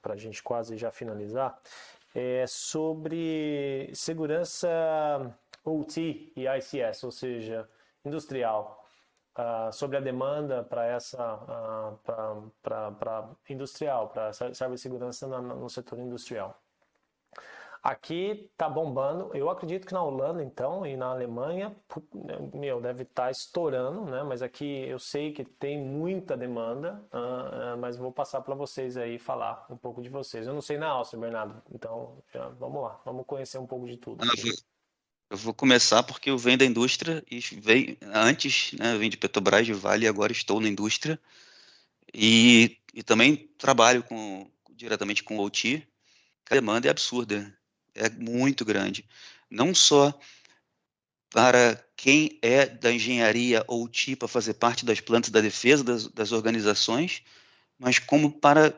para a gente quase já finalizar, é sobre segurança OT e ICS, ou seja, industrial, sobre a demanda para essa para industrial, para cibersegurança no setor industrial. Aqui tá bombando. Eu acredito que na Holanda, então, e na Alemanha, deve estar estourando, né? Mas aqui eu sei que tem muita demanda, mas vou passar para vocês aí falar um pouco de vocês. Eu não sei na Áustria, Bernardo. Então, vamos lá, vamos conhecer um pouco de tudo. Eu vou começar porque eu venho da indústria e antes, né, eu vim de Petrobras, de Vale, e agora estou na indústria e também trabalho diretamente com OT. A demanda é absurda, é muito grande. Não só para quem é da engenharia OT para fazer parte das plantas da defesa das organizações, mas como para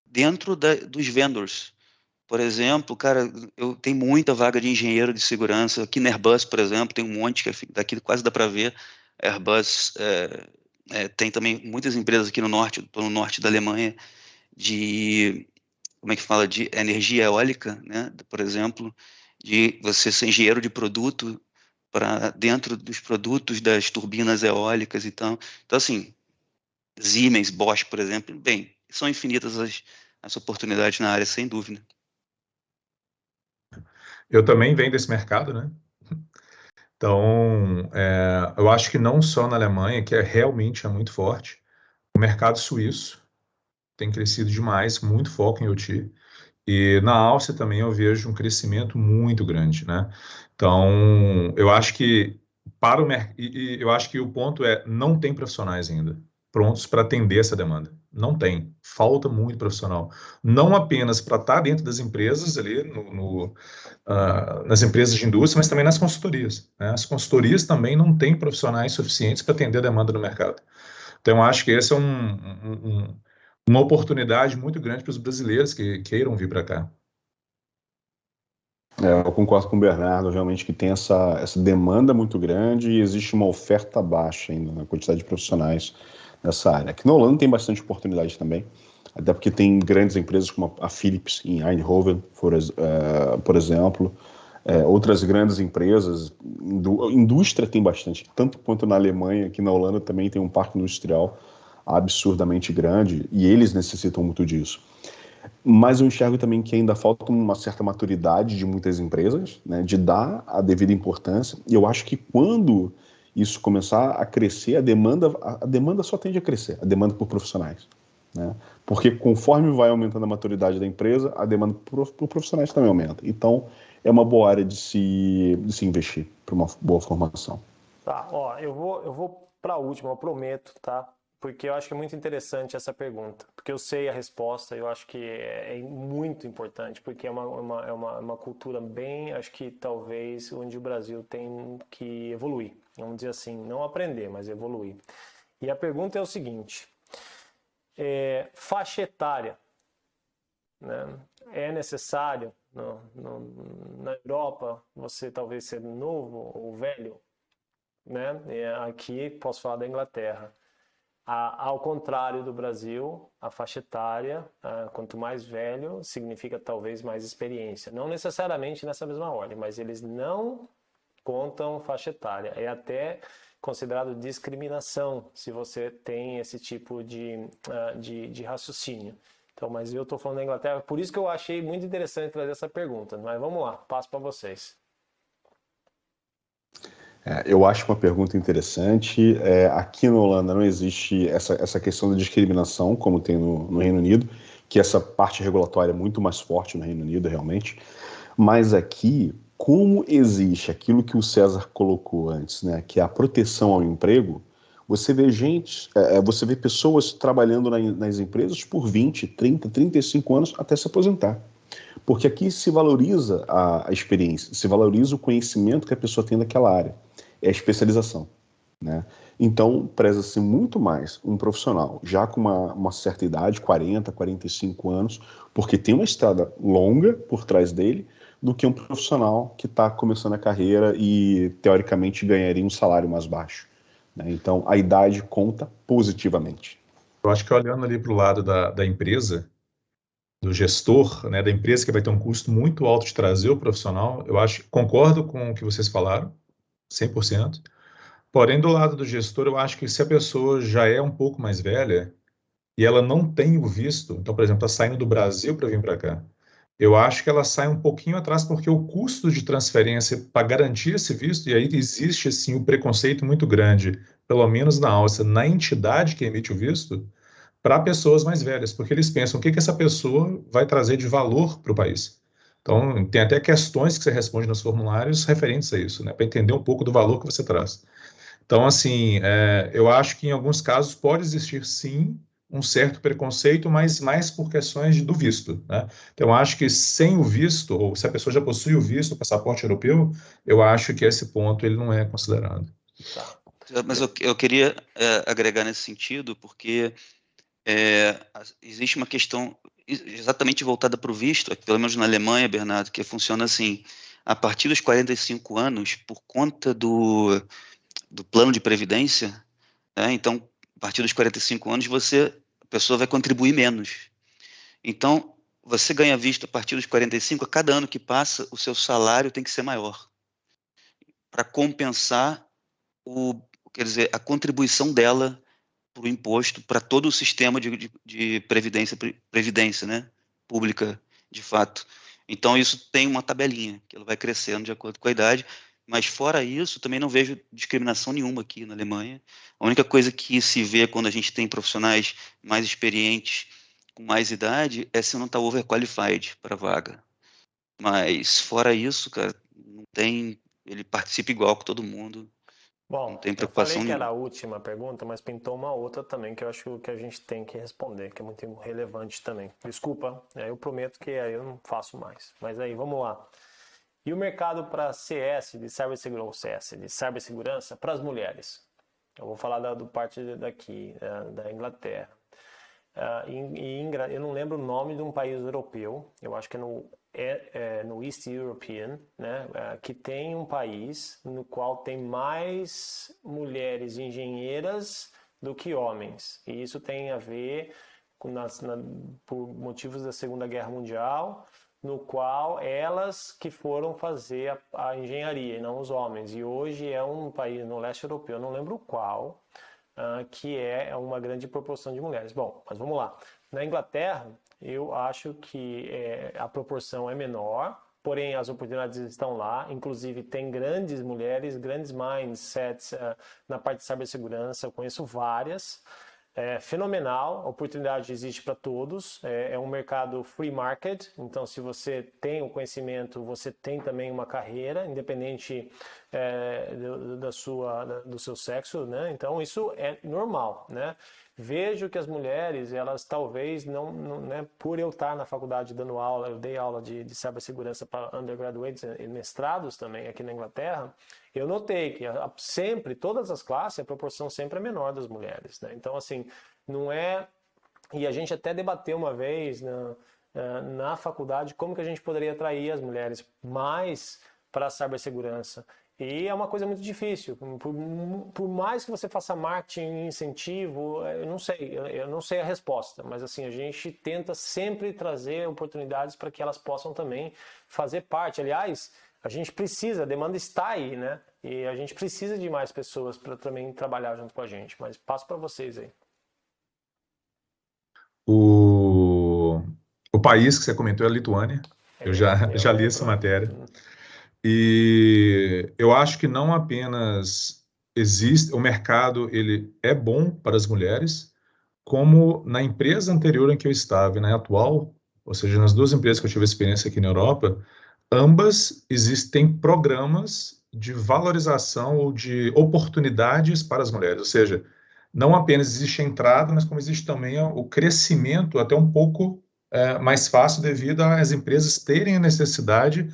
dentro dos vendors. Por exemplo, cara, eu tenho muita vaga de engenheiro de segurança. Aqui na Airbus, por exemplo, tem um monte que daqui quase dá para ver. A Airbus tem também muitas empresas aqui no norte da Alemanha como é que fala, de energia eólica, né? Por exemplo, de você ser engenheiro de produto para dentro dos produtos das turbinas eólicas e tal. Então, assim, Siemens, Bosch, por exemplo, bem, são infinitas as oportunidades na área, sem dúvida. Eu também venho desse mercado, né? Então, eu acho que não só na Alemanha, que realmente é muito forte, o mercado suíço tem crescido demais, muito foco em OT. E na Áustria também eu vejo um crescimento muito grande, né? Então, eu acho que eu acho que o ponto é não tem profissionais ainda prontos para atender essa demanda. Não tem. Falta muito profissional. Não apenas para estar dentro das empresas ali nas empresas de indústria, mas também nas consultorias, né? As consultorias também não têm profissionais suficientes para atender a demanda do mercado. Então, eu acho que esse é uma oportunidade muito grande para os brasileiros que queiram vir para cá. Eu concordo com o Bernardo, realmente que tem essa demanda muito grande e existe uma oferta baixa ainda na quantidade de profissionais nessa área. Aqui na Holanda tem bastante oportunidade também, até porque tem grandes empresas como a Philips em Eindhoven, por exemplo, outras grandes empresas, indústria tem bastante, tanto quanto na Alemanha, aqui na Holanda também tem um parque industrial absurdamente grande e eles necessitam muito disso. Mas eu enxergo também que ainda falta uma certa maturidade de muitas empresas, né, de dar a devida importância. E eu acho que quando isso começar a crescer, a demanda só tende a crescer, a demanda por profissionais, né? Porque conforme vai aumentando a maturidade da empresa, a demanda por profissionais também aumenta. Então, é uma boa área de se investir para uma boa formação. Tá, ó, eu vou para a última, eu prometo, tá? Porque eu acho que é muito interessante essa pergunta, porque eu sei a resposta, eu acho que é muito importante, porque é uma cultura bem, acho que talvez onde o Brasil tem que evoluir, vamos dizer assim, não aprender, mas evoluir. E a pergunta é o seguinte, faixa etária, né? É necessário, na Europa, você talvez ser novo ou velho, né? Aqui posso falar da Inglaterra. Ao contrário do Brasil, a faixa etária, quanto mais velho, significa talvez mais experiência. Não necessariamente nessa mesma ordem, mas eles não contam faixa etária. É até considerado discriminação se você tem esse tipo de raciocínio. Então, mas eu estou falando da Inglaterra, por isso que eu achei muito interessante trazer essa pergunta. Mas vamos lá, passo para vocês. Eu acho uma pergunta interessante. Aqui na Holanda não existe essa questão da discriminação, como tem no Reino Unido, que essa parte regulatória é muito mais forte no Reino Unido, realmente. Mas aqui, como existe aquilo que o César colocou antes, né, que é a proteção ao emprego, você vê você vê pessoas trabalhando nas empresas por 20, 30, 35 anos até se aposentar. Porque aqui se valoriza a experiência, se valoriza o conhecimento que a pessoa tem daquela área. É a especialização, né? Então, preza-se muito mais um profissional já com uma certa idade, 40, 45 anos, porque tem uma estrada longa por trás dele, do que um profissional que está começando a carreira e, teoricamente, ganharia um salário mais baixo, né? Então, a idade conta positivamente. Eu acho que olhando ali para o lado da empresa, do gestor, né, da empresa que vai ter um custo muito alto de trazer o profissional, eu acho, concordo com o que vocês falaram, 100%. Porém, do lado do gestor, eu acho que se a pessoa já é um pouco mais velha e ela não tem o visto, então, por exemplo, está saindo do Brasil para vir para cá, eu acho que ela sai um pouquinho atrás porque o custo de transferência para garantir esse visto, e aí existe assim o preconceito muito grande, pelo menos na Áustria, na entidade que emite o visto, para pessoas mais velhas, porque eles pensam o que essa pessoa vai trazer de valor para o país. Então, tem até questões que você responde nos formulários referentes a isso, né, para entender um pouco do valor que você traz. Então, assim, eu acho que em alguns casos pode existir, sim, um certo preconceito, mas mais por questões do visto, né? Então, eu acho que sem o visto, ou se a pessoa já possui o visto, o passaporte europeu, eu acho que esse ponto ele não é considerado. Tá. Mas eu queria agregar nesse sentido, porque existe uma questão exatamente voltada para o visto, pelo menos na Alemanha, Bernardo, que funciona assim, a partir dos 45 anos, por conta do plano de previdência, né? Então, a partir dos 45 anos, a pessoa vai contribuir menos. Então, você ganha visto a partir dos 45, a cada ano que passa, o seu salário tem que ser maior, para compensar quer dizer, a contribuição dela para o imposto, para todo o sistema de previdência, né, pública, de fato. Então, isso tem uma tabelinha, que ela vai crescendo de acordo com a idade, mas fora isso, também não vejo discriminação nenhuma aqui na Alemanha. A única coisa que se vê quando a gente tem profissionais mais experientes, com mais idade, é se não está overqualified para a vaga. Mas fora isso, cara, não tem, ele participa igual com todo mundo, não Bom, tem eu falei preocupação que era nenhuma. a última pergunta, mas pintou uma outra também que eu acho que a gente tem que responder, que é muito relevante também. Desculpa, eu prometo que aí eu não faço mais. Mas aí, vamos lá. E o mercado para CS, de cibersegurança, para as mulheres? Eu vou falar do parte daqui, da Inglaterra. Eu não lembro o nome de um país europeu, eu acho que no East European, né, que tem um país no qual tem mais mulheres engenheiras do que homens. E isso tem a ver por motivos da Segunda Guerra Mundial, no qual elas que foram fazer a engenharia e não os homens. E hoje é um país no leste europeu, não lembro qual, que é uma grande proporção de mulheres. Bom, mas vamos lá. Na Inglaterra, Eu acho que a proporção é menor, porém as oportunidades estão lá. Inclusive tem grandes mulheres, grandes mindsets na parte de cibersegurança. Eu conheço várias. É fenomenal, a oportunidade existe para todos, é um mercado free market, então se você tem o conhecimento, você tem também uma carreira, independente do seu sexo, né? Então isso é normal, né? Vejo que as mulheres, elas talvez não, né, por eu estar na faculdade dando aula, eu dei aula de cibersegurança para undergraduates e mestrados também aqui na Inglaterra, eu notei que sempre, todas as classes, a proporção sempre é menor das mulheres, né? Então, assim, não é... E a gente até debateu uma vez na faculdade como que a gente poderia atrair as mulheres mais para a cibersegurança. E é uma coisa muito difícil. Por mais que você faça marketing, incentivo, eu não sei a resposta, mas assim, a gente tenta sempre trazer oportunidades para que elas possam também fazer parte. Aliás, a gente precisa, a demanda está aí, né? E a gente precisa de mais pessoas para também trabalhar junto com a gente. Mas passo para vocês aí. O, o país que você comentou é a Lituânia. Eu já li essa matéria. E eu acho que não apenas existe, o mercado ele é bom para as mulheres, como na empresa anterior em que eu estava e na atual, ou seja, nas duas empresas que eu tive experiência aqui na Europa, ambas existem programas de valorização ou de oportunidades para as mulheres, ou seja, não apenas existe a entrada, mas como existe também o crescimento até um pouco mais fácil devido às empresas terem a necessidade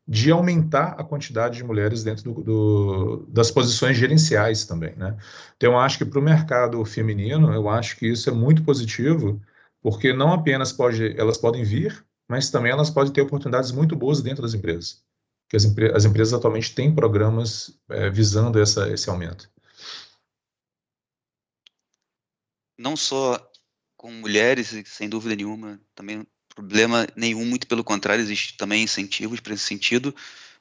de aumentar a quantidade de mulheres dentro das posições gerenciais também, né? Então, eu acho que para o mercado feminino, eu acho que isso é muito positivo, porque não apenas elas podem vir, mas também elas podem ter oportunidades muito boas dentro das empresas. Porque as empresas atualmente têm programas visando esse aumento. Não só com mulheres, sem dúvida nenhuma, também problema nenhum, muito pelo contrário, existe também incentivos para esse sentido,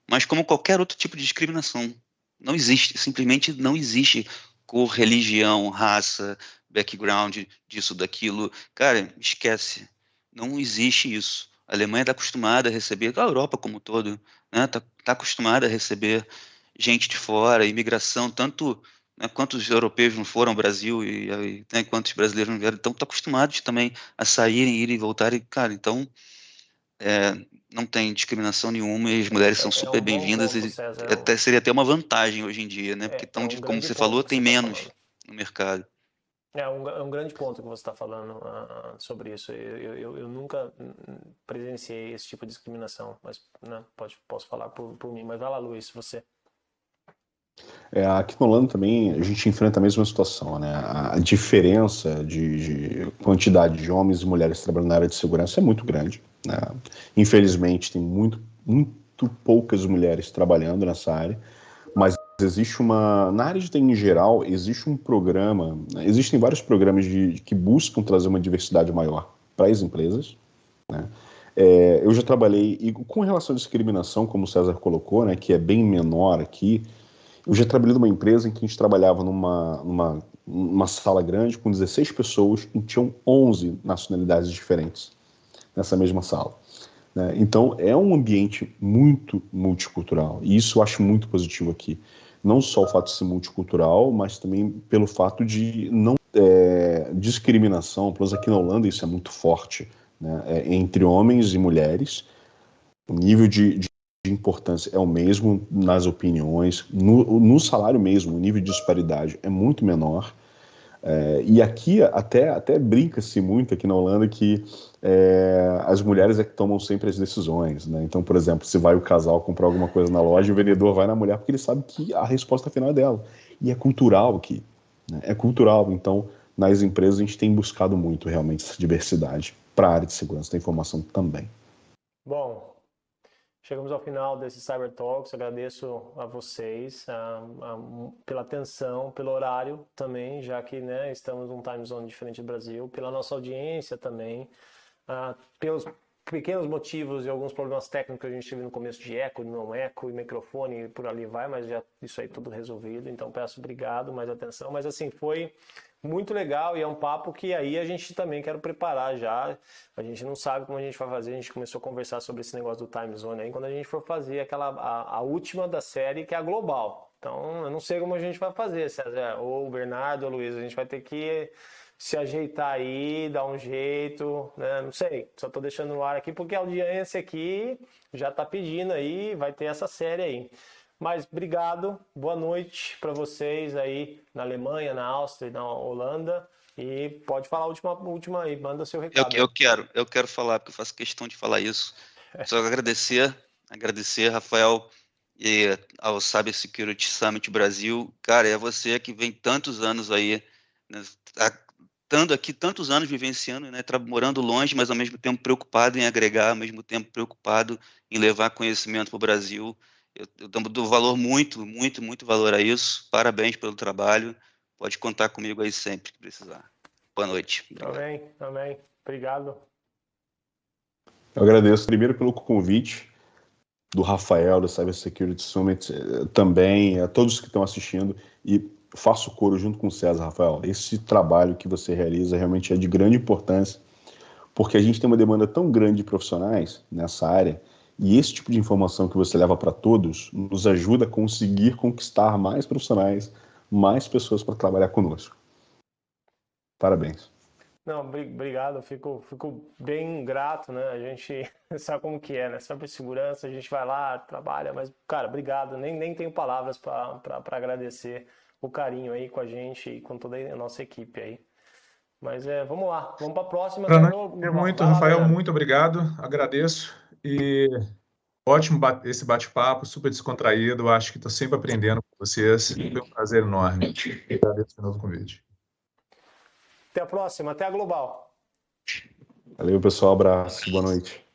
mas como qualquer outro tipo de discriminação. Não existe, simplesmente não existe cor, religião, raça, background, disso, daquilo. Cara, esquece. Não existe isso. A Alemanha está acostumada a receber, a Europa como um todo, né, tá acostumada a receber gente de fora, imigração, tanto, né, quantos europeus não foram ao Brasil e né, quantos brasileiros não vieram, então tá acostumados também a saírem, irem e voltarem, cara, então é, não tem discriminação nenhuma e as mulheres são É super um bom bem-vindas ponto, e César. seria até uma vantagem hoje em dia, né? Porque É tão, um como grande você ponto falou, que você tem está menos falando. no mercado. É um grande ponto que você está falando sobre isso. Eu nunca presenciei esse tipo de discriminação, mas né, posso falar por mim. Mas vai lá, Luiz, você. Aqui no Holanda também a gente enfrenta a mesma situação, né? A diferença de quantidade de homens e mulheres trabalhando na área de segurança é muito grande, né? Infelizmente tem muito poucas mulheres trabalhando nessa área, mas existe na área de TI em geral, existe um programa, existem vários programas que buscam trazer uma diversidade maior para as empresas, né? Eu já trabalhei, e com relação à discriminação, como o César colocou, né, que é bem menor aqui, eu já trabalhei numa empresa em que a gente trabalhava numa sala grande com 16 pessoas e tinham 11 nacionalidades diferentes nessa mesma sala, né? Então é um ambiente muito multicultural e isso eu acho muito positivo aqui. Não só o fato de ser multicultural, mas também pelo fato de não discriminação, pelo menos aqui na Holanda isso é muito forte, né? Entre homens e mulheres, o nível de importância é o mesmo nas opiniões, no salário mesmo, o nível de disparidade é muito menor. E aqui até brinca-se muito aqui na Holanda que as mulheres é que tomam sempre as decisões, né? Então, por exemplo, se vai o casal comprar alguma coisa na loja, o vendedor vai na mulher porque ele sabe que a resposta final é dela. E é cultural aqui, né? É cultural. Então, nas empresas a gente tem buscado muito realmente essa diversidade para a área de segurança da informação também. Bom, chegamos ao final desse Cyber Talks. Agradeço a vocês pela atenção, pelo horário também, já que né, estamos num time zone diferente do Brasil, pela nossa audiência também, pelos pequenos motivos e alguns problemas técnicos que a gente teve no começo de eco, não eco e microfone e por ali vai, mas já isso aí tudo resolvido. Então peço obrigado, mais atenção. Mas assim, foi muito legal e é um papo que aí a gente também quer preparar já. A gente não sabe como a gente vai fazer, a gente começou a conversar sobre esse negócio do time zone aí quando a gente for fazer a última da série, que é a global. Então eu não sei como a gente vai fazer, César, ou o Bernardo ou o Luiz, a gente vai ter que se ajeitar aí, dar um jeito, né? Não sei, só tô deixando no ar aqui porque a audiência aqui já tá pedindo aí, vai ter essa série aí. Mas obrigado, boa noite para vocês aí na Alemanha, na Áustria e na Holanda. E pode falar a última aí, manda seu recado. Eu quero falar, porque eu faço questão de falar isso. Só agradecer, Rafael, e ao Cyber Security Summit Brasil. Cara, é você que vem tantos anos aí, né, estando aqui tantos anos vivenciando, né, morando longe, mas ao mesmo tempo preocupado em agregar, ao mesmo tempo preocupado em levar conhecimento para o Brasil. Eu dou valor muito valor a isso. Parabéns pelo trabalho. Pode contar comigo aí sempre que precisar. Boa noite. Obrigado. Amém. Obrigado. Eu agradeço primeiro pelo convite do Rafael, do Cyber Security Summit, também a todos que estão assistindo, e faço coro junto com o César, Rafael. Esse trabalho que você realiza realmente é de grande importância, porque a gente tem uma demanda tão grande de profissionais nessa área, e esse tipo de informação que você leva para todos nos ajuda a conseguir conquistar mais profissionais, mais pessoas para trabalhar conosco. Parabéns. Não, obrigado, fico bem grato, né? A gente sabe como que é, né? Cibersegurança, a gente vai lá, trabalha, mas, cara, obrigado, nem tenho palavras para agradecer o carinho aí com a gente e com toda a nossa equipe aí. Mas vamos lá, vamos para a próxima. Muito, Rafael, muito obrigado, agradeço. E ótimo esse bate-papo, super descontraído, acho que estou sempre aprendendo com vocês. Foi um prazer enorme. Agradeço pelo convite. Até a próxima, até a Global. Valeu, pessoal, abraço, boa noite.